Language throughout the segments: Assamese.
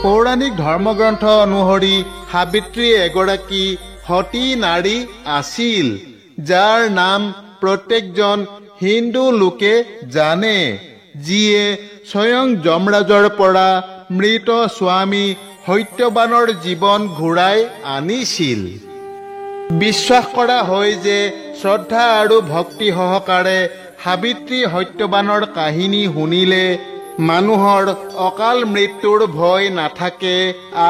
পৌৰাণিক ধৰ্মগ্ৰন্থ অনুসৰি সাবিত্ৰী এগৰাকী সতী নাৰী আছিল, যাৰ নাম প্ৰত্যেকজন হিন্দু লোকে জানে, যিয়ে স্বয়ং যমৰাজৰ পৰা মৃত স্বামী সত্যবানৰ জীৱন ঘূৰাই আনিছিল। বিশ্বাস কৰা হয় যে শ্ৰদ্ধা আৰু ভক্তি সহকাৰে সাবিত্ৰী সত্যবানৰ কাহিনী শুনিলে মানুহৰ অকাল মৃত্যুৰ ভয় নাথাকে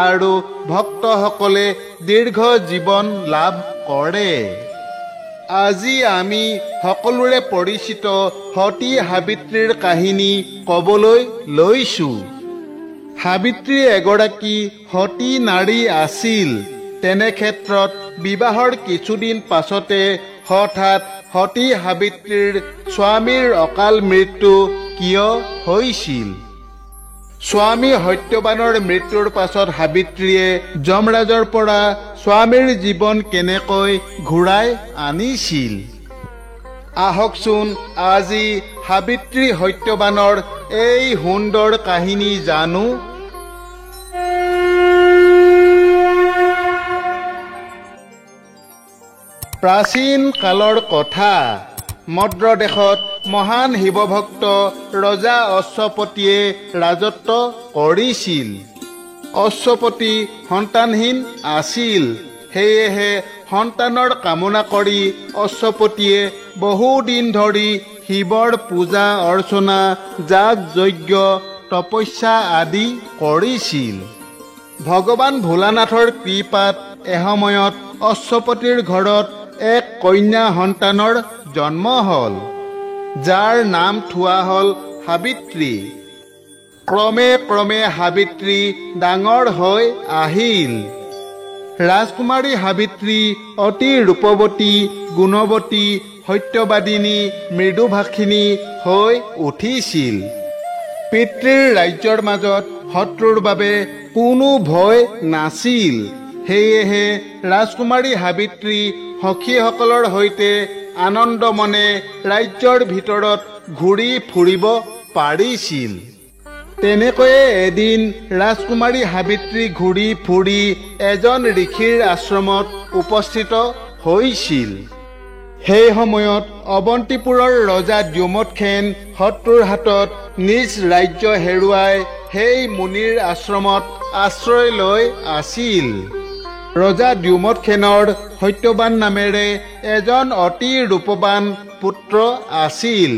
আৰু ভক্তসকলে দীৰ্ঘ জীৱন লাভ কৰে। আজি আমি সকলোৰে পৰিচিত সতী সাবিত্ৰীৰ কাহিনী ক'বলৈ লৈছোঁ। সাবিত্ৰী এগৰাকী সতী নাৰী আছিল। তেনে ক্ষেত্ৰত বিবাহৰ কিছুদিন পাছতে হঠাৎ সতী সাবিত্ৰীৰ স্বামীৰ অকাল মৃত্যু কিয় হৈছিল? স্বামী সত্যবানৰ মৃত্যুৰ পাছত সাবিত্ৰীয়ে যমৰাজৰ পৰা স্বামীৰ জীৱন কেনেকৈ ঘূৰাই আনিছিল? আহকচোন আজি সাবিত্ৰী সত্যবানৰ এই সুন্দৰ কাহিনী জানো। প্ৰাচীন কালৰ কথা। মদ্ৰ দেশত মহান শিৱভক্ত ৰজা অশ্বপতিয়ে ৰাজত্ব কৰিছিল। অশ্বপতি সন্তানহীন আছিল। সেয়েহে সন্তানৰ কামনা কৰি অশ্বপতিয়ে বহুদিন ধৰি শিৱৰ পূজা অৰ্চনা, যাগ যজ্ঞ, তপস্যা আদি কৰিছিল। ভগৱান ভোলানাথৰ কৃপাত এসময়ত অশ্বপতিৰ ঘৰত এক কন্যা সন্তানৰ জন্ম হ'ল, যাৰ নাম থোৱা হ'ল সাবিত্ৰী। ক্ৰমে ক্ৰমে সাবিত্ৰী ডাঙৰ হৈ আহিল। ৰাজকুমাৰী সাবিত্ৰী অতি ৰূপৱতী, গুণৱতী, সত্যবাদিনী, মৃদুভাষিণী হৈ উঠিছিল। পিতৃৰ ৰাজ্যৰ মাজত শত্ৰুৰ বাবে কোনো ভয় নাছিল। সেয়েহে ৰাজকুমাৰী সাবিত্ৰী সখীসকলৰ সৈতে আনন্দ মনে ৰাজ্যৰ ভিতৰত ঘূৰি ফুৰিব পাৰিছিল। তেনেকৈয়ে এদিন ৰাজকুমাৰী সাবিত্ৰী ঘূৰি ফুৰি এজন ঋষিৰ আশ্ৰমত উপস্থিত হৈছিল। সেই সময়ত অৱন্তিপুৰৰ ৰজা দ্যুমৎসেন শত্ৰুৰ হাতত নিজ ৰাজ্য হেৰুৱাই সেই মুনিৰ আশ্ৰমত আশ্ৰয় লৈ আছিল। ৰজা দ্যুমৎসেনৰ সত্যবান নামেৰে এজন অতি ৰূপৱান পুত্ৰ আছিল।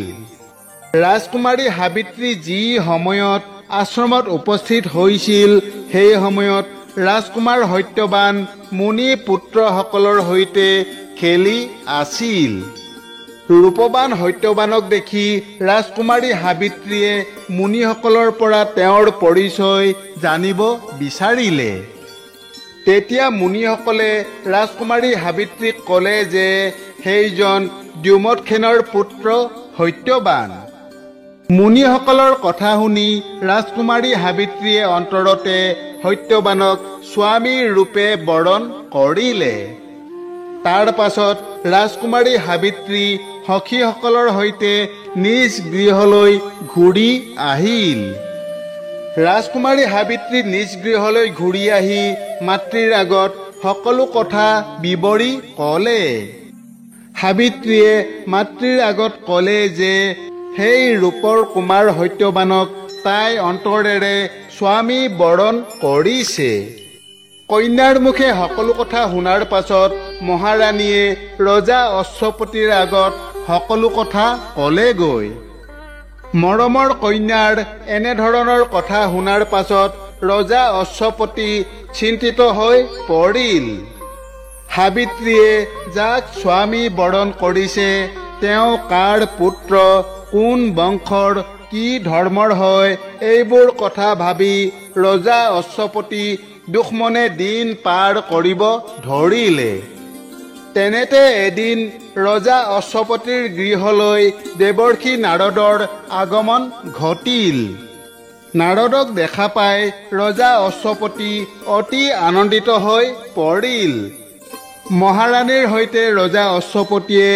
ৰাজকুমাৰী সাবিত্ৰী যি সময়ত আশ্ৰমত উপস্থিত হৈছিল, সেই সময়ত ৰাজকুমাৰ সত্যবান মুনি পুত্ৰসকলৰ সৈতে খেলি আছিল। ৰূপৱান সত্যবানক দেখি ৰাজকুমাৰী সাবিত্ৰীয়ে মুনিসকলৰ পৰা তেওঁৰ পৰিচয় জানিব বিচাৰিলে। তেতিয়া মুনিসকলে ৰাজকুমাৰী সাবিত্ৰীক ক'লে যে সেইজন দ্যুমৎসেনৰ পুত্ৰ সত্যবান। মুনিসকলৰ কথা শুনি ৰাজকুমাৰী সাবিত্ৰীয়ে অন্তৰতে সত্যবানক স্বামী ৰূপে বৰণ কৰিলে। তাৰ পাছত ৰাজকুমাৰী সাবিত্ৰী সখীসকলৰ সৈতে নিজ গৃহলৈ ঘূৰি আহিল। ৰাজকুমাৰী সাবিত্ৰী নিজ গৃহলৈ ঘূৰি আহি মাতৃৰ আগত সকলো কথা বিৱৰি ক'লে। সাবিত্ৰীয়ে মাতৃৰ আগত ক'লে যে সেই ৰূপৰ কুমাৰ সত্যবানক তাই অন্তৰেৰে স্বামী বৰণ কৰিছে। কন্যাৰ মুখে সকলো কথা শুনাৰ পাছত মহাৰাণীয়ে ৰজা অশ্বপতিৰ আগত সকলো কথা ক'লেগৈ। মৰমৰ কন্যাৰ এনেধৰণৰ কথা শুনাৰ পাছত ৰজা অশ্বপতি চিন্তিত হৈ পৰিল। সাবিত্ৰীয়ে যাক স্বামী বৰণ কৰিছে, তেওঁ কাৰ পুত্ৰ, কোন বংশৰ, কি ধৰ্মৰ হয়, এইবোৰ কথা ভাবি ৰজা অশ্বপতি দুখমনে দিন পাৰ কৰিব ধৰিলে। তেনেতে এদিন ৰজা অশ্বপতিৰ গৃহলৈ দেৱৰ্ষি নাৰদৰ আগমন ঘটিল। নাৰদক দেখা পাই ৰজা অশ্বপতি অতি আনন্দিত হৈ পৰিল। মহাৰাণীৰ সৈতে ৰজা অশ্বপতিয়ে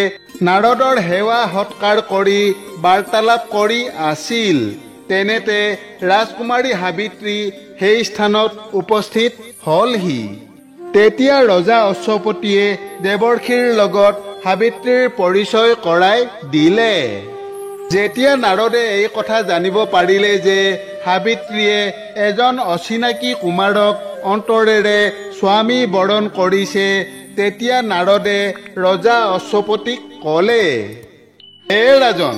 নাৰদৰ সেৱা সৎকাৰ কৰি বাৰ্তালাপ কৰি আছিল। তেনেতে ৰাজকুমাৰী সাবিত্ৰী সেই স্থানত উপস্থিত হলহি। তেতিয়া ৰজা অশ্বপতিয়ে দেৱৰ্ষিৰ লগত সাবিত্ৰীৰ পৰিচয় কৰাই দিলে। যেতিয়া নাৰদে এই কথা জানিব পাৰিলে যে সাবিত্ৰীয়ে এজন অচিনাকি কুমাৰক অন্তৰেৰে স্বামী বৰণ কৰিছে, তেতিয়া নাৰদে ৰজা অশ্বপতিক ক'লে, হে ৰাজন,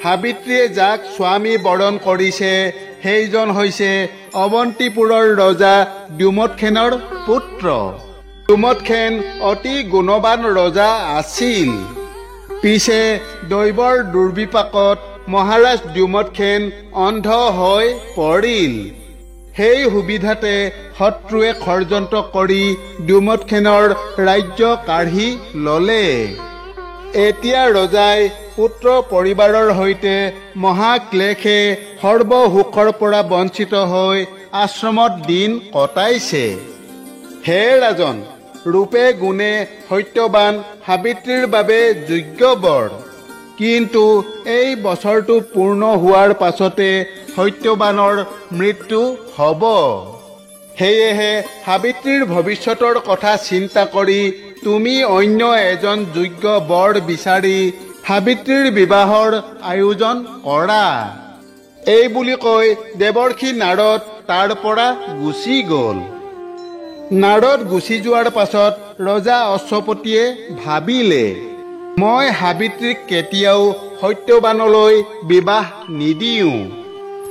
সাবিত্ৰীয়ে যাক স্বামী বৰণ কৰিছে সেইজন হৈছে অৱন্তিপুৰৰ ৰজা দ্যুমৎসেনৰ পুত্ৰ। দ্যুমৎসেন অতি গুণৱান ৰজা আছিল। পিছে দৈৱৰ দুৰ্বিপাকত মহাৰাজ দ্যুমৎসেন অন্ধ হৈ পৰিল। সেই সুবিধাতে শত্ৰুৱে ষড়যন্ত্ৰ কৰি দ্যুমৎসেনৰ ৰাজ্য কাঢ়ি ললে। এতিয়া ৰজাই পুত্ৰ পৰিবাৰৰ সৈতে মহাক্লেশে সৰ্বসুখৰ পৰা বঞ্চিত হৈ আশ্ৰমত দিন কটাইছে। হে ৰাজন, ৰূপে গুণে সত্যৱান সাবিত্ৰীৰ বাবে যোগ্য বৰ। কিন্তু এই বছৰটো পূৰ্ণ হোৱাৰ পাছতে সত্যৱানৰ মৃত্যু হ'ব। সেয়েহে সাবিত্ৰীৰ ভৱিষ্যতৰ কথা চিন্তা কৰি তুমি অন্য এজন যোগ্য বৰ বিচাৰি সাবিত্ৰীৰ বিবাহৰ আয়োজন কৰা। এই বুলি কৈ দেৱৰ্ষি নাৰদ তাৰ পৰা গুচি গ'ল। নাৰদ গুচি যোৱাৰ পাছত ৰজা অশ্বপতিয়ে ভাবিলে, মই সাবিত্ৰীক কেতিয়াও সত্যৱানলৈ বিবাহ নিদিওঁ।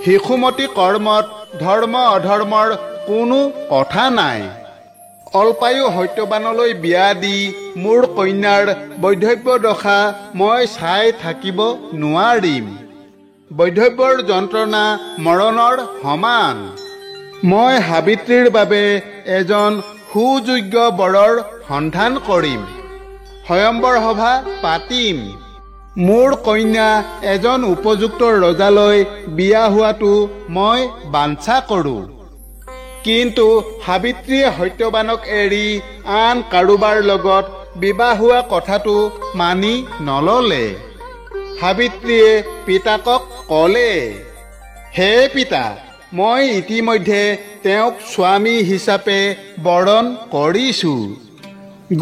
শিশুমতী কৰ্মত ধৰ্ম অধৰ্মৰ কোনো কথা নাই। অল্পায়ু সত্যৱানলৈ বিয়া দি মোৰ কন্যাৰ বৈধব্য দশা মই চাই থাকিব নোৱাৰিম। বৈধব্যৰ যন্ত্ৰণা মৰণৰ সমান। মই সাবিত্ৰীৰ বাবে এজন সুযোগ্য বৰৰ সন্ধান কৰিম। স্বয়ম্বৰ সভা পাতিম। মোৰ কন্যা এজন উপযুক্ত ৰজালৈ বিয়া হোৱাটো মই বাঞ্ছা কৰোঁ। কিন্তু সাবিত্ৰীয়ে সত্যৱানক এৰি আন কাৰোবাৰ লগত বিবাহ হোৱা কথাটো মানি নললে। সাবিত্ৰীয়ে পিতাকক ক'লে, হে পিতা, মই ইতিমধ্যে তেওঁক স্বামী হিচাপে বৰণ কৰিছোঁ।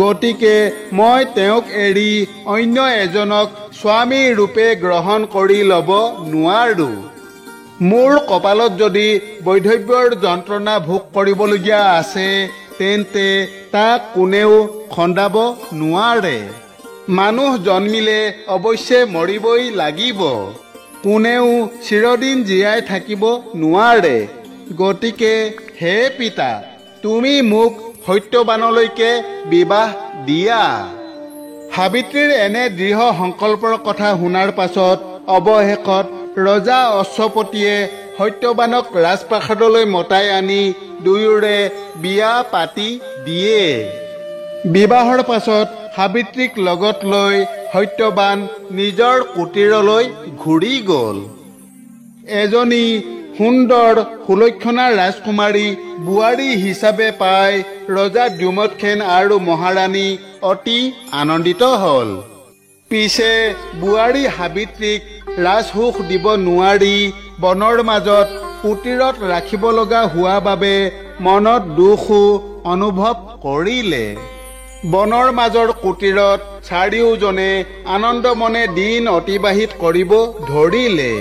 গতিকে মই তেওঁক এৰি অন্য এজনক স্বামী ৰূপে গ্ৰহণ কৰি ল'ব নোৱাৰোঁ। মোৰ কপালত যদি বৈধব্যৰ যন্ত্ৰণা ভোগ কৰিবলগীয়া আছে, তেন্তে তাক কোনেও খন্দাব নোৱাৰে। মানুহ জন্মিলে অৱশ্যে মৰিবই লাগিব। কোনেও চিৰদিন জীয়াই থাকিব নোৱাৰে। গতিকে হে পিতা, তুমি মোক সত্যৱানলৈকে বিবাহ দিয়া। সাবিত্ৰীৰ এনে দৃঢ় সংকল্পৰ কথা শুনাৰ পাছত অৱশেষত ৰজা অশ্বপতিয়ে সত্যৱানক ৰাজপ্ৰাসাদলৈ মতাই আনি দুয়োৰে বিয়া পাতি দিয়ে। বিবাহৰ পাছত সাবিত্ৰীক লগত লৈ সত্যৱান নিজৰ কুটীৰলৈ ঘূৰি গ'ল। এজনী সুন্দৰ সুলক্ষণা ৰাজকুমাৰী বোৱাৰী হিচাপে পাই ৰজা দ্যুমৎসেন আৰু মহাৰাণী অতি আনন্দিত হ'ল। পিছে বোৱাৰী সাবিত্ৰীক ৰাজসুখ দিব নোৱাৰি বনৰ মাজত কুটীৰত ৰাখিব লগা হোৱা বাবে মনত দুখো অনুভৱ কৰিলে। বনৰ মাজৰ কুটীৰত চাৰিওজনে আনন্দমনে দিন অতিবাহিত কৰিব ধৰিলে।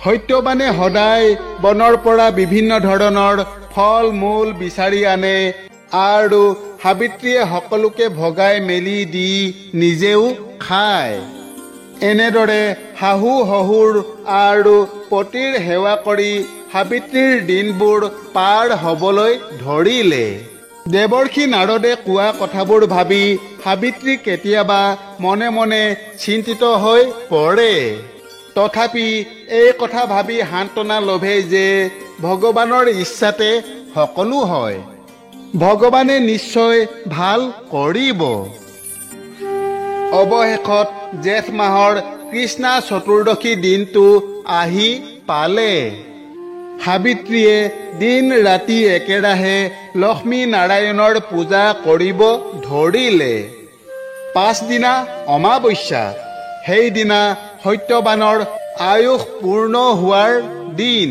সত্যৱানে সদায় বনৰ পৰা বিভিন্ন ধৰণৰ ফল মূল বিচাৰি আনে আৰু সাবিত্ৰীয়ে সকলোকে ভগাই মেলি দি নিজেও খায়। এনেদৰে শাহু শহুৰ আৰু পতিৰ সেৱা কৰি সাবিত্ৰীৰ দিনবোৰ পাৰ হ'বলৈ ধৰিলে। দেৱৰ্ষি নাৰদে কোৱা কথাবোৰ ভাবি সাবিত্ৰী কেতিয়াবা মনে মনে চিন্তিত হৈ পৰে। তথাপি এই কথা ভাবি সান্তনা লভে যে ভগৱানৰ ইচ্ছাতে সকলো হয়। ভগৱানে নিশ্চয় ভাল কৰিব। অৱশেষত জেঠ মাহৰ কৃষ্ণা চতুৰ্দশী দিনটো আহি পালে। সাবিত্ৰীয়ে দিন ৰাতি একেৰাহে লক্ষ্মী নাৰায়ণৰ পূজা কৰিব ধৰিলে। পাছদিনা অমাৱস্যা। সেইদিনা সত্যৱানৰ আয়ুস পূৰ্ণ হোৱাৰ দিন।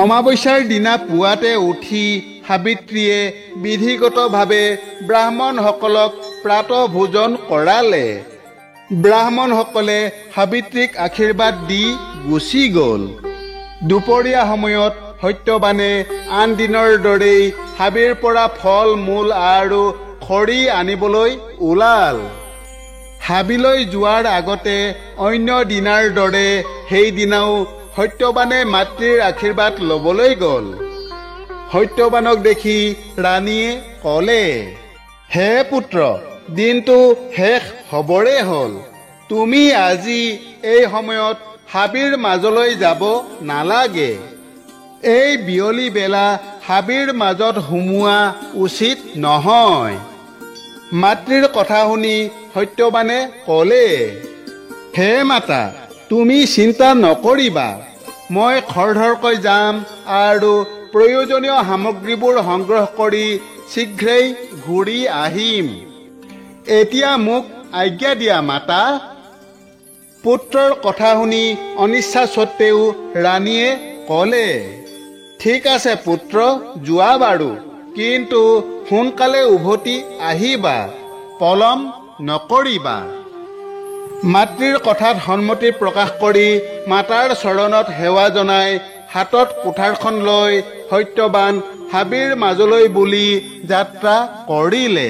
অমাৱস্যাৰ দিনা পুৱাতে উঠি সাবিত্ৰীয়ে বিধিগতভাৱে ব্ৰাহ্মণসকলক প্ৰাতঃ ভোজন কৰালে। ব্ৰাহ্মণসকলে সাবিত্ৰীক আশীৰ্বাদ দি গুচি গ'ল। দুপৰীয়া সময়ত সত্যবানে আন দিনৰ দৰেই হাবিৰ পৰা ফল মূল আৰু খৰি আনিবলৈ ওলাল। হাবিলৈ যোৱাৰ আগতে অন্য দিনাৰ দৰে সেইদিনাও সত্যবানে মাতৃৰ আশীৰ্বাদ ল'বলৈ গ'ল। সত্যবানক দেখি ৰাণীয়ে ক'লে, হে পুত্ৰ, দিনটো শেষ হ'বৰে হ'ল। তুমি আজি এই সময়ত হাবিৰ মাজলৈ যাব নালাগে। এই বিয়লি বেলা হাবিৰ মাজত সোমোৱা উচিত নহয়। মাতৃৰ কথা শুনি সত্যবানে ক'লে, হে মাতা, তুমি চিন্তা নকৰিবা। মই খৰধৰকৈ যাম আৰু প্ৰয়োজনীয় সামগ্ৰীবোৰ সংগ্ৰহ কৰি শীঘ্ৰেই ঘূৰি আহিম। এতিয়া মোক আজ্ঞা দিয়া মাতা। পুত্ৰৰ কথা শুনি অনিচ্ছা সত্ত্বেও ৰাণীয়ে ক'লে, ঠিক আছে পুত্ৰ, যোৱা বাৰু, কিন্তু সোনকালে উভতি আহিবা, পলম নকৰিবা। মাতৃৰ কথাত সন্মতি প্ৰকাশ কৰি মাতাৰ চৰণত সেৱা জনাই হাতত কুঠাৰখন লৈ সত্যবান হাবিৰ মাজলৈ বুলি যাত্ৰা কৰিলে।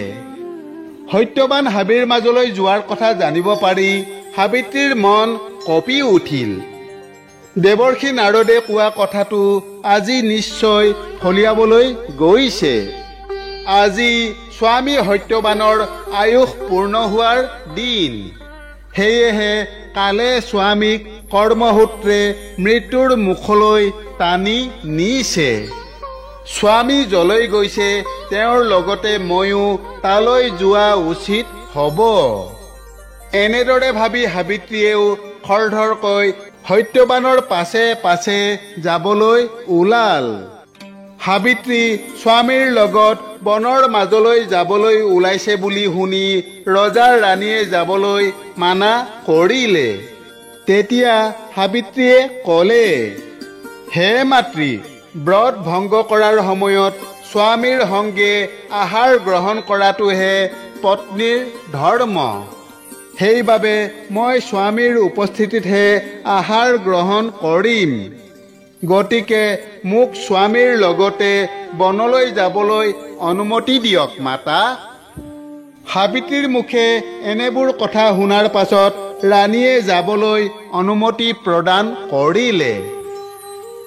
সত্যবান হাবিৰ মাজলৈ যোৱাৰ কথা জানিব পাৰি সাবিত্ৰীৰ মন কঁপি উঠিল। দেৱৰ্ষি নাৰদে কোৱা কথাটো আজি নিশ্চয় ফলিয়াবলৈ গৈছে। আজি স্বামী সত্যবানৰ আয়ুস পূৰ্ণ হোৱাৰ দিন। সেয়েহে কালে স্বামীক কৰ্মসূত্ৰে মৃত্যুৰ মুখলৈ টানি নিছে। স্বামী যলৈ গৈছে তেওঁৰ লগতে ময়ো তালৈ যোৱা উচিত হ'ব। এনেদৰে ভাবি সাবিত্ৰীয়েও খৰধৰকৈ সত্যবানৰ পাছে পাছে যাবলৈ ওলাল। সাবিত্ৰী স্বামীৰ লগত বনৰ মাজলৈ যাবলৈ ওলাইছে বুলি শুনি ৰজাৰ ৰাণীয়ে যাবলৈ মানা কৰিলে। তেতিয়া সাবিত্ৰীয়ে ক'লে, হে মাতৃ, ব্ৰত ভংগ কৰাৰ সময়ত স্বামীৰ সংগে আহাৰ গ্ৰহণ কৰাটোহে পত্নীৰ ধৰ্ম। সেইবাবে মই স্বামীৰ উপস্থিতিতহে আহাৰ গ্ৰহণ কৰিম। গতিকে মোক স্বামীৰ লগতে বনলৈ যাবলৈ অনুমতি দিয়ক মাতা। সাবিত্ৰীৰ মুখে এনেবোৰ কথা শুনাৰ পাছত ৰাণীয়ে যাবলৈ অনুমতি প্ৰদান কৰিলে।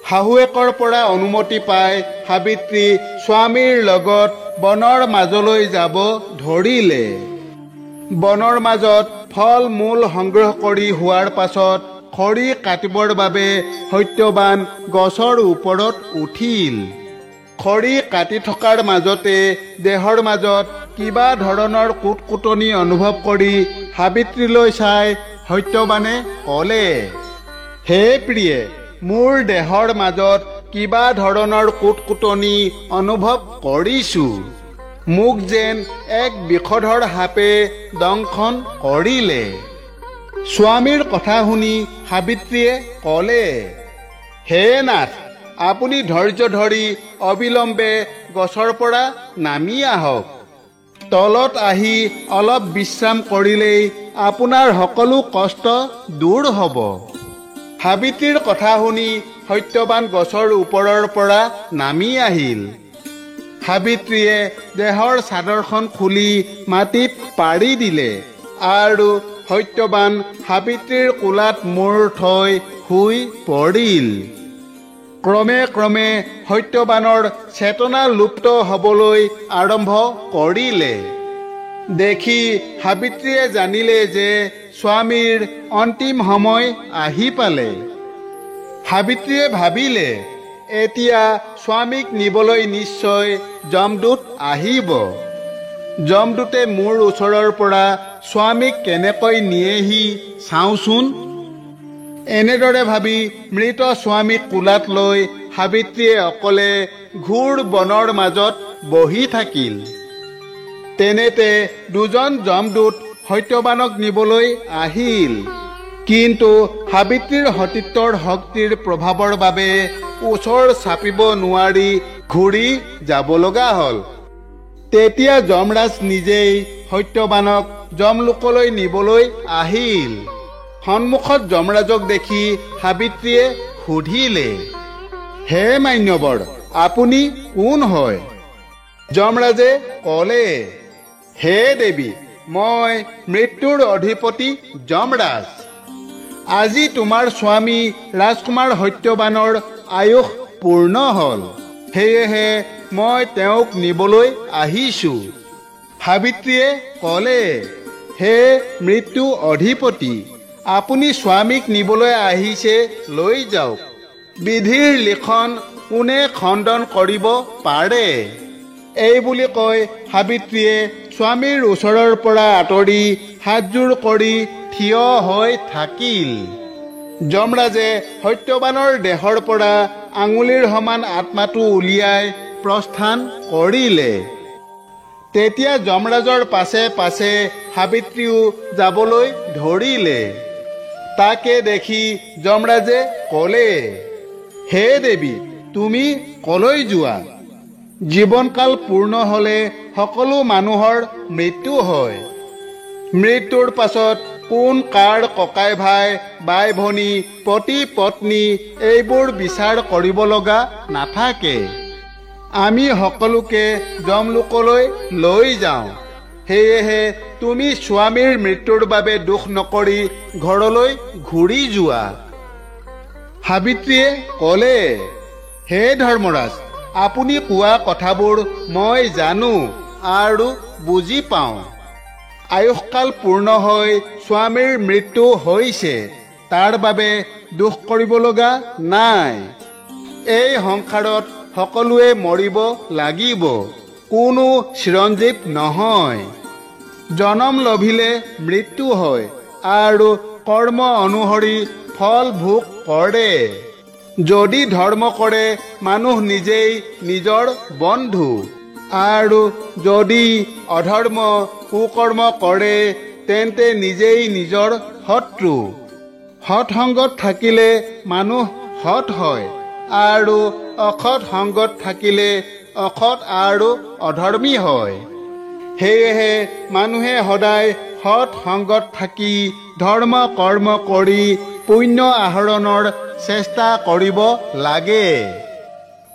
শাহুৱেকৰ পৰা অনুমতি পাই সাবিত্ৰী স্বামীৰ লগত বনৰ মাজলৈ যাব ধৰিলে। বনৰ মাজত ফল মূল সংগ্ৰহ কৰি হোৱাৰ পাছত খৰি কাটিবৰ বাবে সত্যবান গছৰ ওপৰত উঠিল। খৰি কাটি থকাৰ মাজতে দেহৰ মাজত কিবা ধৰণৰ কুটকুটনি অনুভৱ কৰি সাবিত্ৰীলৈ চাই সত্যবানে ক'লে, হে প্ৰিয়ে, মোৰ দেহৰ মাজত কিবা ধৰণৰ কুটকুটনি অনুভৱ কৰিছো। মোক যেন এক বিষধৰ সাপে দংশন কৰিলে। স্বামীৰ কথা শুনি সাবিত্ৰীয়ে ক'লে, হে নাথ, আপুনি ধৈৰ্য ধৰি অবিলম্বে গছৰ পৰা নামি আহক। তলত আহি অলপ বিশ্ৰাম কৰিলেই আপোনাৰ সকলো কষ্ট দূৰ হ'ব। সাবিত্ৰীৰ কথা শুনি সত্যবান গছৰ ওপৰৰ পৰা নামি আহিল। সাবিত্ৰীয়ে দেহৰ চাদৰখন খুলি মাটিত পাৰি দিলে আৰু সত্যবান সাবিত্ৰীৰ কোলাত মূৰ থৈ শুই পৰিল। ক্ৰমে ক্ৰমে সত্যবানৰ চেতনা লুপ্ত হ'বলৈ আৰম্ভ কৰিলে। দেখি সাবিত্ৰীয়ে জানিলে যে স্বামীৰ অন্তিম সময় আহি পালে। সাবিত্ৰীয়ে ভাবিলে, এতিয়া স্বামীক নিবলৈ নিশ্চয় যমদূত আহিব। যমদূতে মোৰ ওচৰৰ পৰা স্বামীক কেনেকৈ নিয়েহি চাওঁচোন। এনেদৰে ভাবি মৃত স্বামীক কোলাত লৈ সাবিত্ৰীয়ে অকলে ঘূৰ বনৰ মাজত বহি থাকিল। তেনেতে দুজন যমদূত সত্যবানক নিবলৈ আহিল। কিন্তু সাবিত্ৰীৰ সতীত্বৰ শক্তিৰ প্ৰভাৱৰ বাবে ওচৰ চাপিব নোৱাৰি ঘূৰি যাব লগা হ'ল। তেতিয়া যমৰাজ নিজেই সত্যবানক যমলোকলৈ নিবলৈ আহিল। সন্মুখত যমৰাজক দেখি সাবিত্ৰীয়ে সুধিলে, হে মান্যবৰ, আপুনি কোন হয়? যমৰাজে ক'লে, হে দেৱী, মই মৃত্যুৰ অধিপতি যমৰাজ। আজি তোমাৰ স্বামী ৰাজকুমাৰ সত্যবানৰ আয়ুস পূৰ্ণ হ'ল, সেয়েহে মই তেওঁক নিবলৈ আহিছোঁ। সাবিত্ৰীয়ে ক'লে, হে মৃত্যু অধিপতি, আপুনি স্বামীক নিবলৈ আহিছে, লৈ যাওক। বিধিৰ লিখন কোনে খণ্ডন কৰিব পাৰে? এই বুলি কৈ সাবিত্ৰীয়ে স্বামীৰ ওচৰৰ পৰা আঁতৰি হাতযোৰ কৰি থিয় হৈ থাকিল। যমৰাজে সত্যবানৰ দেহৰ পৰা আঙুলিৰ সমান আত্মাটো উলিয়াই প্ৰস্থান কৰিলে। তেতিয়া যমৰাজৰ পাছে পাছে সাবিত্ৰীও যাবলৈ ধৰিলে। তাকে দেখি যমৰাজে ক'লে, হে দেৱী, তুমি কলৈ যোৱা? জীৱনকাল পূৰ্ণ হ'লে সকলো মানুহৰ মৃত্যু হয়। মৃত্যুৰ পাছত কোন কাৰ ককাই ভাই, বাই ভনী, পতি পত্নী এইবোৰ বিচাৰ কৰিব লগা নাথাকে। আমি সকলোকে যমলোকলৈ লৈ যাওঁ। সেয়েহে তুমি স্বামীৰ মৃত্যুৰ বাবে দুখ নকৰি ঘৰলৈ ঘূৰি যোৱা। সাবিত্ৰীয়ে ক'লে, হে ধৰ্মৰাজ, আপুনি কোৱা কথাবোৰ মই জানো আৰু বুজি পাওঁ। আয়ুষ্কাল পূৰ্ণ হৈ স্বামীৰ মৃত্যু হৈছে, তাৰ বাবে দুখ কৰিব লগা নাই। এই সংসাৰত সকলোৱে মৰিব লাগিব, কোনো চিৰঞ্জীৱ নহয়। জনম লভিলে মৃত্যু হয় আৰু কৰ্ম অনুসৰি ফল ভোগ কৰে। যদি ধৰ্ম কৰে মানুহ নিজেই নিজৰ বন্ধু, আৰু যদি অধৰ্ম কুকৰ্ম কৰে তেন্তে নিজেই নিজৰ শত্ৰু। সৎ সংগত থাকিলে মানুহ সৎ হয় আৰু অসৎ সংগত থাকিলে অসৎ আৰু অধৰ্মী হয়। সেয়েহে মানুহে সদায় সৎ সংগত থাকি ধৰ্ম কৰ্ম কৰি পুণ্য আহৰণৰ চেষ্টা কৰিব লাগে।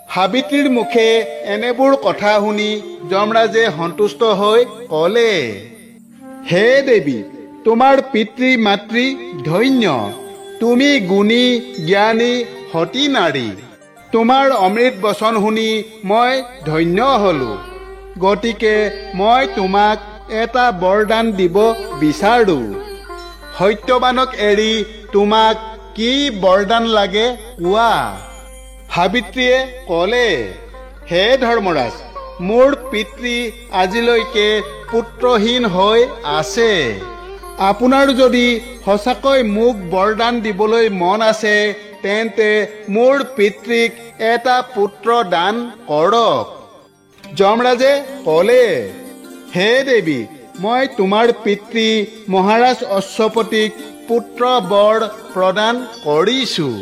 সাবিত্ৰীৰ মুখে এনেবোৰ কথা শুনি যমৰাজে সন্তুষ্ট হৈ ক'লে, হে দেৱী, তোমাৰ পিতৃ মাতৃ ধন্য। তুমি গুণী জ্ঞানী সতী নাৰী। তোমাৰ অমৃত বচন শুনি মই ধন্য হলো। গতিকে মই তোমাক এটা বৰদান দিব বিচাৰো। সত্যবানক এৰি তোমাক কি বৰদান লাগে কোৱা? সাবিত্ৰীয়ে ক'লে, হে ধৰ্মৰাজ, মোৰ পিতৃ আজিলৈকে পুত্ৰহীন হৈ আছে। আপোনাৰ যদি সঁচাকৈ মোক বৰদান দিবলৈ মন আছে তেন্তে মোৰ পিতৃক এটা পুত্ৰ দান কৰক। যমৰাজে ক'লে, হে দেৱী, মই তোমাৰ পিতৃ মহাৰাজ অশ্বপতিক পুত্ৰ বৰ প্ৰদান কৰিছোঁ।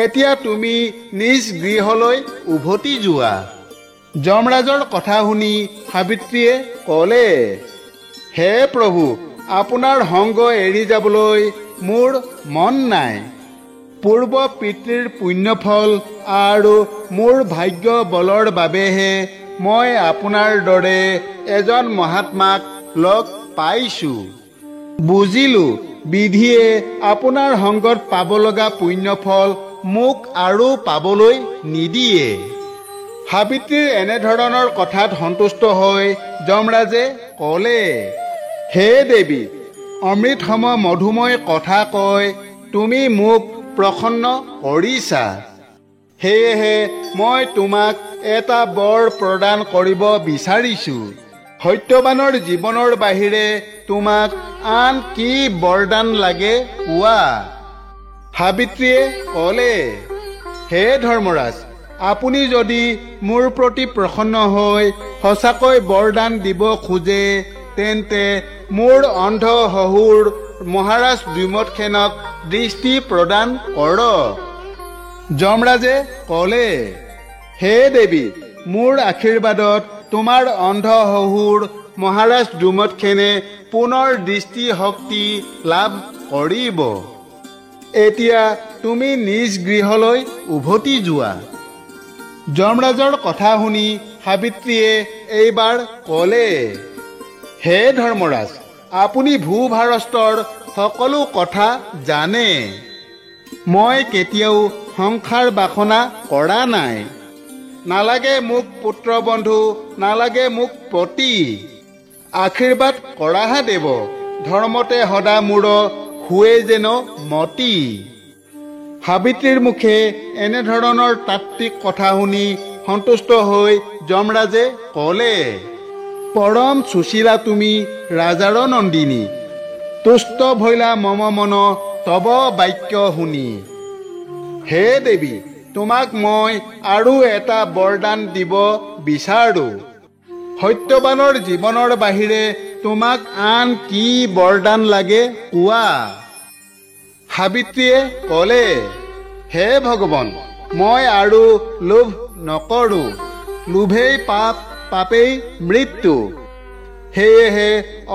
এতিয়া তুমি নিজ গৃহলৈ উভতি যোৱা। যমৰাজৰ কথা শুনি সাবিত্ৰীয়ে ক'লে, হে প্ৰভু, আপোনাৰ সংগ এৰি যাবলৈ মোৰ মন নাই। পূৰ্ব পিতৃৰ পুণ্যফল আৰু মোৰ ভাগ্য বলৰ বাবেহে মই আপোনাৰ দৰে এজন মহাত্মাক লগ পাইছোঁ। বুজিলো, বিধিয়ে আপোনাৰ সংগত পাব লগা পুণ্যফল মোক আৰু পাবলৈ নিদিয়ে। সাবিত্ৰীৰ এনেধৰণৰ কথাত সন্তুষ্ট হৈ যমৰাজে ক'লে, হে দেৱী, অমৃতসম মধুময় কথা কৈ তুমি মোক প্ৰসন্ন কৰিছা। সেয়েহে মই তোমাক এটা বৰ প্ৰদান কৰিব বিচাৰিছোঁ। সত্যবানৰ জীৱনৰ বাহিৰে তোমাক আন কি বৰদান লাগে কোৱা? সাবিত্ৰীয়ে ক'লে, হে ধৰ্মৰাজ, আপুনি যদি মোৰ প্ৰতি প্ৰসন্ন হৈ সঁচাকৈ বৰদান দিব খোজে তেন্তে মোৰ অন্ধ শহুৰ মহাৰাজ দ্যুমৎসেনক দৃষ্টি প্ৰদান কৰক। যমৰাজে ক'লে, হে দেৱী, মোৰ আশীৰ্বাদত তোমাৰ অন্ধ শহুৰ মহাৰাজ দ্যুমৎসেনে পুনৰ দৃষ্টি শক্তি লাভ কৰিব। এতিয়া তুমি নিজ গৃহলৈ উভতি যোৱা। যমৰাজৰ কথা শুনি সাবিত্ৰীয়ে এইবাৰ ক'লে, হে ধৰ্মৰাজ, আপুনি ভূভাৰষ্টৰ সকলো কথা জানে। মই কেতিয়াও সংসাৰ বাসনা কৰা নাই। নালাগে মোক পুত্ৰ বন্ধু, নালাগে মোক পতি। আশীৰ্বাদ কৰাহা দেৱ, ধৰ্মতে সদা মূৰ শুৱে যেন মতি। সাবিত্ৰীৰ মুখে এনেধৰণৰ তাত্বিক কথা শুনি সন্তুষ্ট হৈ যমৰাজে ক'লে, পৰম সুশীলা তুমি ৰাজাৰ নন্দিনী, তুষ্ট ভৈলা মম মন তব বাক্য শুনি। হে দেৱী, তোমাক মই আৰু এটা বৰদান দিব বিচাৰো। সত্যবানৰ জীৱনৰ বাহিৰে তোমাক আন কি বৰদান লাগে কোৱা। সাবিত্ৰীয়ে ক'লে, হে ভগৱান, মই আৰু লোভ নকৰো। লোভেই পাপ, পাপেই মৃত্যু। সেয়েহে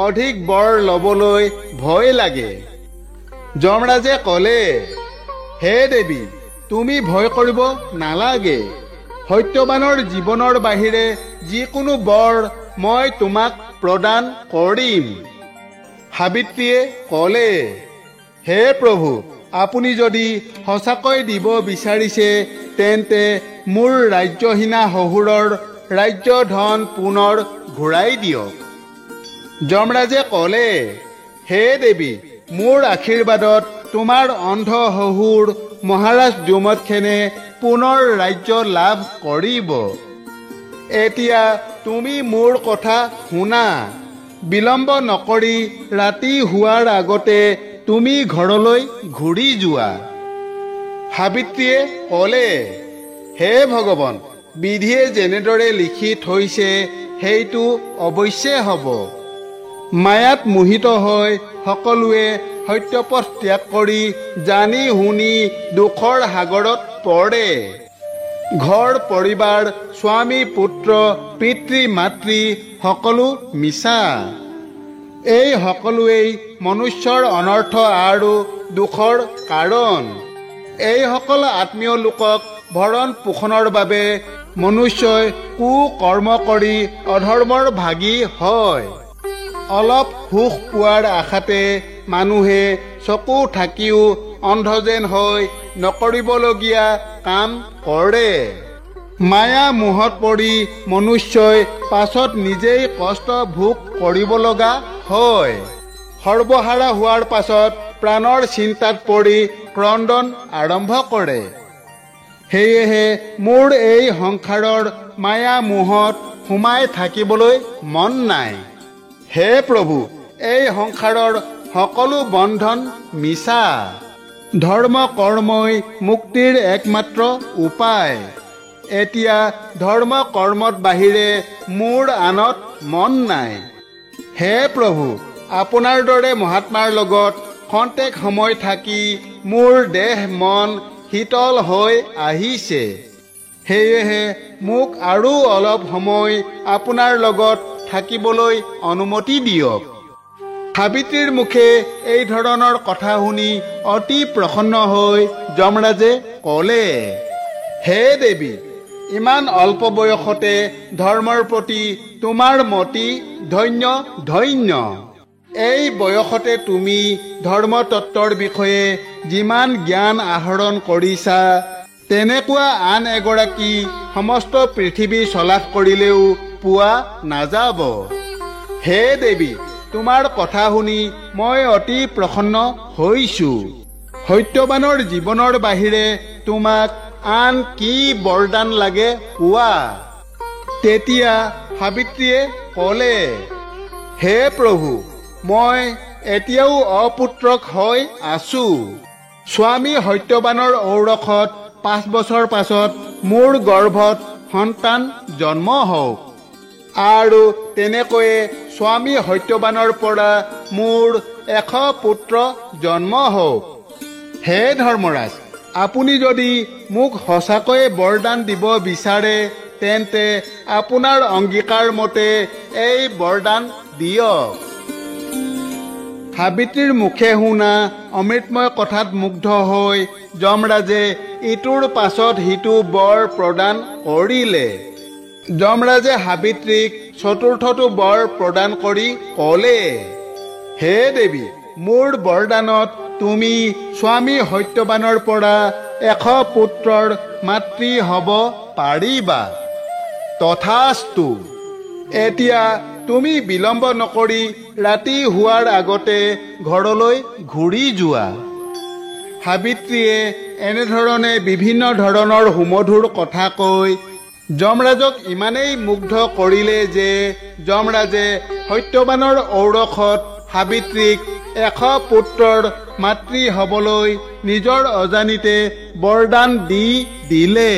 অধিক বৰ ল'বলৈ ভয় লাগে। যমৰাজে ক'লে, হে দেৱী, তুমি ভয় কৰিব নালাগে। সত্যবানৰ জীৱনৰ বাহিৰে যিকোনো বৰ মই তোমাক প্ৰদান কৰিম। সাবিত্ৰীয়ে ক'লে, হে প্ৰভু, আপুনি যদি সঁচাকৈ দিব বিচাৰিছে তেন্তে মোৰ ৰাজ্যহীনা শহুৰৰ ৰাজ্য ধন পুনৰ ঘূৰাই দিয়ক। যমৰাজে ক'লে, হে দেৱী, মোৰ আশীৰ্বাদত তোমাৰ অন্ধ শহুৰ মহাৰাজ দ্যুমৎসেনে পুনৰ ৰাজ্য লাভ কৰিব। এতিয়া তুমি মোৰ কথা শুনা। বিলম্ব নকৰি ৰাতি হোৱাৰ আগতে তুমি ঘৰলৈ ঘূৰি যোৱা। সাবিত্ৰীয়ে ক'লে, হে ভগৱান, বিধিয়ে যেনেদৰে লিখি থৈছে সেইটো অৱশ্যে হ'ব। মায়াত মোহিত হৈ সকলোৱে সত্যপথ ত্যাগ কৰি জানি শুনি দুখৰ সাগৰত পৰে। ঘৰ পৰিবাৰ, স্বামী পুত্ৰ, পিতৃ মাতৃ সকলো মিছা। এই সকলোৱেই মনুষ্যৰ অনৰ্থ আৰু দুখৰ কাৰণ। এইসকল আত্মীয় লোকক ভৰণ পোষণৰ বাবে মনুষ্যই কুকৰ্ম কৰি অধৰ্মৰ ভাগী হয়। অলপ সুখ পোৱাৰ আশাতে মানুহে চকু থাকিও অন্ধ যেন হৈ নকৰিবলগীয়া কাম কৰে। মায়া মোহত পৰি মনুষ্যই পাছত নিজেই কষ্ট ভোগ কৰিব লগা হয়। সৰ্বহাৰা হোৱাৰ পাছত প্ৰাণৰ চিন্তাত পৰি ক্ৰন্দন আৰম্ভ কৰে। সেয়েহে মোৰ এই সংসাৰৰ মায়া মোহত সোমাই থাকিবলৈ মন নাই। হে প্ৰভু, এই সংসাৰৰ সকলো বন্ধন মিছা। ধৰ্ম কৰ্মই মুক্তিৰ একমাত্ৰ উপায়। এতিয়া ধৰ্ম কৰ্মত বাহিৰে মোৰ আনত মন নাই। হে প্ৰভু, আপোনাৰ দৰে মহাত্মাৰ লগত খন্তেক সময় থাকি মোৰ দেহ মন শীতল হৈ আহিছে। সেয়েহে মোক আৰু অলপ সময় আপোনাৰ লগত থাকিবলৈ অনুমতি দিয়ক। সাবিত্ৰীৰ মুখে এই ধৰণৰ কথা শুনি অতি প্ৰসন্ন হৈ যমৰাজে ক'লে, হে দেৱী, ইমান অল্প বয়সতে ধৰ্মৰ প্ৰতি তোমাৰ মতি ধন্য ধন্য। এই বয়সতে তুমি ধৰ্মতত্বৰ বিষয়ে যিমান জ্ঞান আহৰণ কৰিছা তেনেকুৱা আন এগৰাকী সমস্ত পৃথিৱী চলাথ কৰিলেও পোৱা নাযাব। হে দেৱী, তোমাৰ কথা শুনি মই অতি প্ৰসন্ন হৈছো। সত্যবানৰ জীৱনৰ বাহিৰে তোমাক আন কি বৰদান লাগে কোৱা। তেতিয়া সাবিত্ৰীয়ে ক'লে, হে প্ৰভু, মই এতিয়াও অপুত্ৰক হৈ আছো। স্বামী সত্যবানৰ ঔৰসত 5 বছৰ পাছত মোৰ গৰ্ভত সন্তান জন্ম হওক। আৰু তেনেকৈয়ে স্বামী সত্যবানৰ পৰা মোৰ 100 পুত্ৰ জন্ম হওক। হে ধৰ্মৰাজ, আপুনি যদি মোক সঁচাকৈয়ে বৰদান দিব বিচাৰে তেন্তে আপোনাৰ অংগীকাৰ মতে এই বৰদান দিয়ক। সাবিত্ৰীৰ মুখে শুনা অমৃতময় কথাত মুগ্ধ হৈ যমৰাজে ইটোৰ পাছত সিটো বৰ প্ৰদান কৰিলে। যমৰাজে সাবিত্ৰীক চতুৰ্থটো বৰ প্ৰদান কৰি ক'লে, হে দেৱী, মোৰ বৰদানত তুমি স্বামী সত্যবানৰ পৰা 100 পুত্ৰৰ মাতৃ হ'ব পাৰিবা। তথাস্তু। এতিয়া তুমি বিলম্ব নকৰি ৰাতি হোৱাৰ আগতে ঘৰলৈ ঘূৰি যোৱা। সাবিত্ৰীয়ে এনেধৰণে বিভিন্ন ধৰণৰ সুমধুৰ কথা কৈ যমৰাজক ইমানেই মুগ্ধ কৰিলে যে যমৰাজে সত্যবানৰ ঔৰসত সাবিত্ৰীক 100 পুত্ৰৰ মাতৃ হ'বলৈ নিজৰ অজানিতে বৰদান দি দিলে।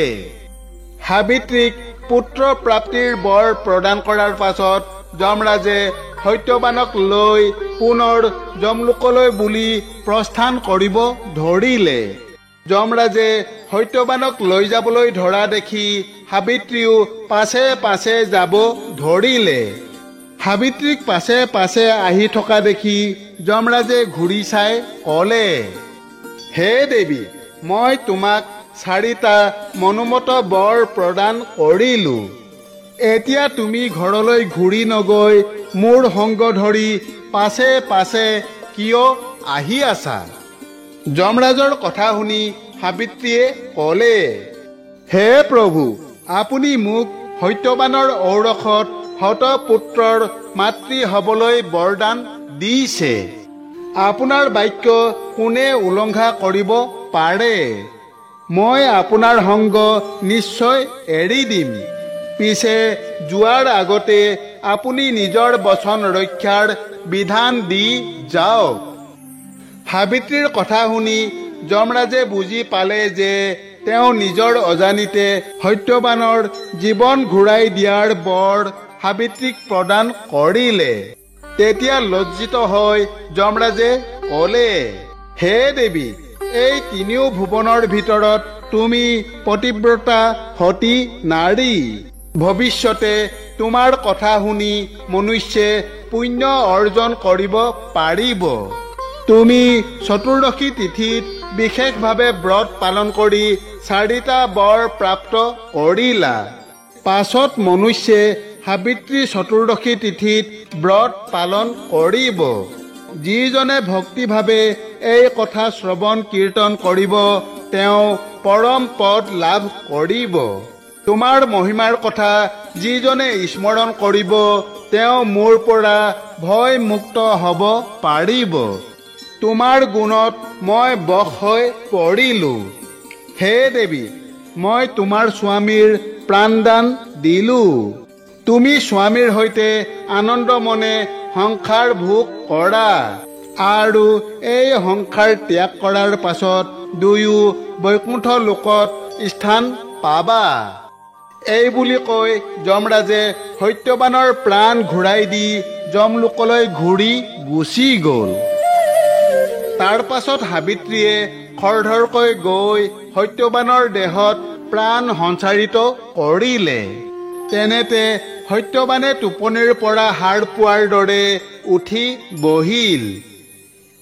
সাবিত্ৰীক পুত্ৰ প্ৰাপ্তিৰ বৰ প্ৰদান কৰাৰ পাছত যমৰাজে সত্যবানক লৈ পুনৰ যমলোকলৈ বুলি প্ৰস্থান কৰিব ধৰিলে। যমৰাজে সত্যবানক লৈ যাবলৈ ধৰা দেখি সাবিত্ৰীও পাছে পাছে যাব ধৰিলে। সাবিত্ৰীক পাছে পাছে আহি থকা দেখি যমৰাজে ঘূৰি চাই ক'লে, হে দেৱী, মই তোমাক 4টা মনোমত বৰ প্ৰদান কৰিলো। এতিয়া তুমি ঘৰলৈ ঘূৰি নগৈ মোৰ সংগ ধৰি পাছে পাছে কিয় আহি আছা? যমৰাজৰ কথা শুনি সাবিত্ৰীয়ে ক'লে, হে প্ৰভু, আপুনি মোক সত্যবানৰ ঔৰসত 100 পুত্ৰৰ মাতৃ হ'বলৈ বৰদান দিছে। আপোনাৰ বাক্য কোনে উলংঘা কৰিব পাৰে? মই আপোনাৰ সংগ নিশ্চয় এৰি দিম। পিছে যোৱাৰ আগতে আপুনি নিজৰ বচন ৰক্ষাৰ বিধান দি যাওক। সাবিত্ৰীৰ কথা শুনি যমৰাজে বুজি পালে যে তেওঁ নিজৰ অজানিতে সত্যবানৰ জীৱন ঘূৰাই দিয়াৰ বৰ সাবিত্ৰীক প্ৰদান কৰিলে। তেতিয়া লজ্জিত হৈ যমৰাজে ক'লে, হে দেৱী, এই 3 ভুৱনৰ ভিতৰত তুমি পতিব্ৰতা সতী নাৰী। ভৱিষ্যতে তোমাৰ কথা শুনি মনুষ্যে পুণ্য অৰ্জন কৰিব পাৰিব। তুমি চতুৰ্দশী তিথিত বিশেষভাৱে ব্ৰত পালন কৰি 4টা বৰ প্ৰাপ্ত কৰিলা। পাছত মনুষ্যে সাবিত্ৰী চতুৰ্দশী তিথিত ব্ৰত পালন কৰিব। যিজনে ভক্তিভাৱে এই কথা শ্ৰৱণ কীৰ্তন কৰিব তেওঁ পৰম পদ লাভ কৰিব। তোমাৰ মহিমাৰ কথা যিজনে স্মৰণ কৰিব তেওঁ মোৰ পৰা ভয় মুক্ত হ'ব পাৰিব। তোমাৰ গুণত মই বশ হৈ পৰিলো। হে দেৱী, মই তোমাৰ স্বামীৰ প্ৰাণদান দিলো। তুমি স্বামীৰ সৈতে আনন্দ মনে সংসাৰ ভোগ কৰা আৰু এই সংসাৰ ত্যাগ কৰাৰ পাছত দুয়ো বৈকুণ্ঠ লোকত স্থান পাবা। এই বুলি কৈ যমৰাজে সত্যবানৰ প্ৰাণ ঘূৰাই দি যমলোকলৈ ঘূৰি গুচি গ'ল। তাৰ পাছত সাবিত্ৰীয়ে খৰধৰকৈ গৈ সত্যবানৰ দেহত প্ৰাণ সঞ্চাৰিত কৰিলে। তেনেতে সত্যবানে টোপনিৰ পৰা সাৰ পোৱাৰ দৰে উঠি বহিল।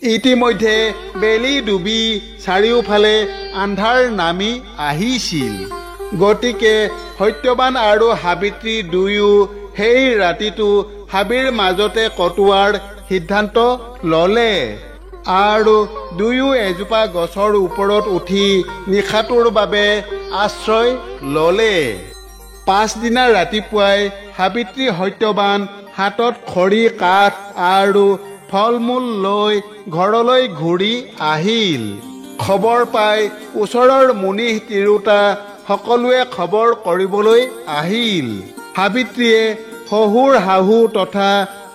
ইতিমধ্যে বেলি ডুবি চাৰিওফালে আন্ধাৰ নামি আহিছিল। গতিকে সত্যবান আৰু সাবিত্ৰী দুয়ো সেই ৰাতিটো হাবিৰ মাজতে কটোৱাৰ সিদ্ধান্ত ল'লে আৰু দুয়ো এজোপা গছৰ ওপৰত উঠি নিশাটোৰ বাবে আশ্ৰয় ল'লে। পাছদিনা ৰাতিপুৱাই সাবিত্ৰী সত্যবান হাতত খৰি কাঠ আৰু ফল মূল লৈ ঘৰলৈ ঘূৰি আহিল। খবৰ পাই ওচৰৰ মুনি তিৰোতা সকলোৱে খবৰ কৰিবলৈ আহিল। সাবিত্ৰীয়ে শহুৰ শাহু তথা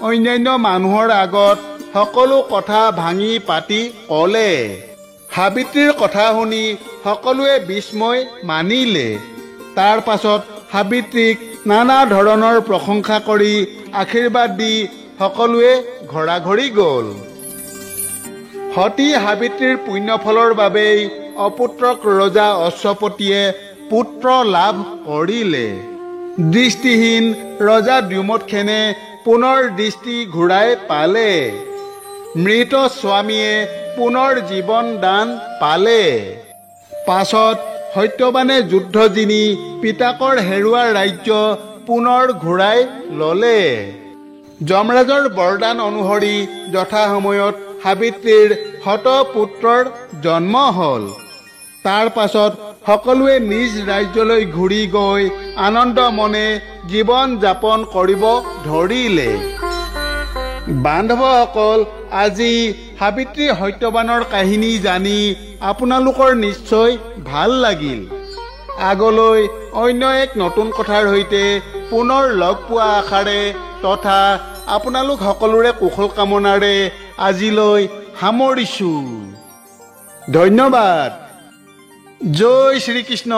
অন্যান্য মানুহৰ আগত সকলো কথা ভাঙি পাতি ক'লে। সাবিত্ৰীৰ কথা শুনি সকলোৱে বিস্ময় মানিলে। তাৰ পাছত সাবিত্ৰীক নানা ধৰণৰ প্ৰশংসা কৰি আশীৰ্বাদ দি সকলোৱে ঘৰা-ঘৰি গ'ল। সতী সাবিত্ৰীৰ পুণ্যফলৰ বাবেই অপুত্ৰক ৰজা অশ্বপতিয়ে পুত্ৰ লাভ কৰিলে। দৃষ্টিহীন ৰজা দ্যুমৎসেনে পুনৰ দৃষ্টি ঘূৰাই পালে। মৃত স্বামীয়ে পুনৰ জীৱন দান পালে। পাছত সত্যবানে যুদ্ধ জিনি পিতাকৰ হেৰুৱা ৰাজ্য পুনৰ ঘূৰাই ল'লে। যমৰাজৰ বৰদান অনুসৰি যথাসময়ত সাবিত্ৰীৰ শতপুত্ৰৰ জন্ম হ'ল। তাৰ পাছত সকলোৱে নিজ ৰাজ্যলৈ ঘূৰি গৈ আনন্দ মনে জীৱন যাপন কৰিব ধৰিলে। বান্ধৱসকল, আজি সাবিত্ৰী সত্যবানৰ কাহিনী জানি আপোনালোকৰ নিশ্চয় ভাল লাগিল। আগলৈ অন্য এক নতুন কথাৰ সৈতে পুনৰ লগ পোৱা আশাৰে তথা আপোনালোক সকলোৰে কুশল কামনাৰে আজিলৈ সামৰিছোঁ। ধন্যবাদ। জয় শ্ৰীকৃষ্ণ।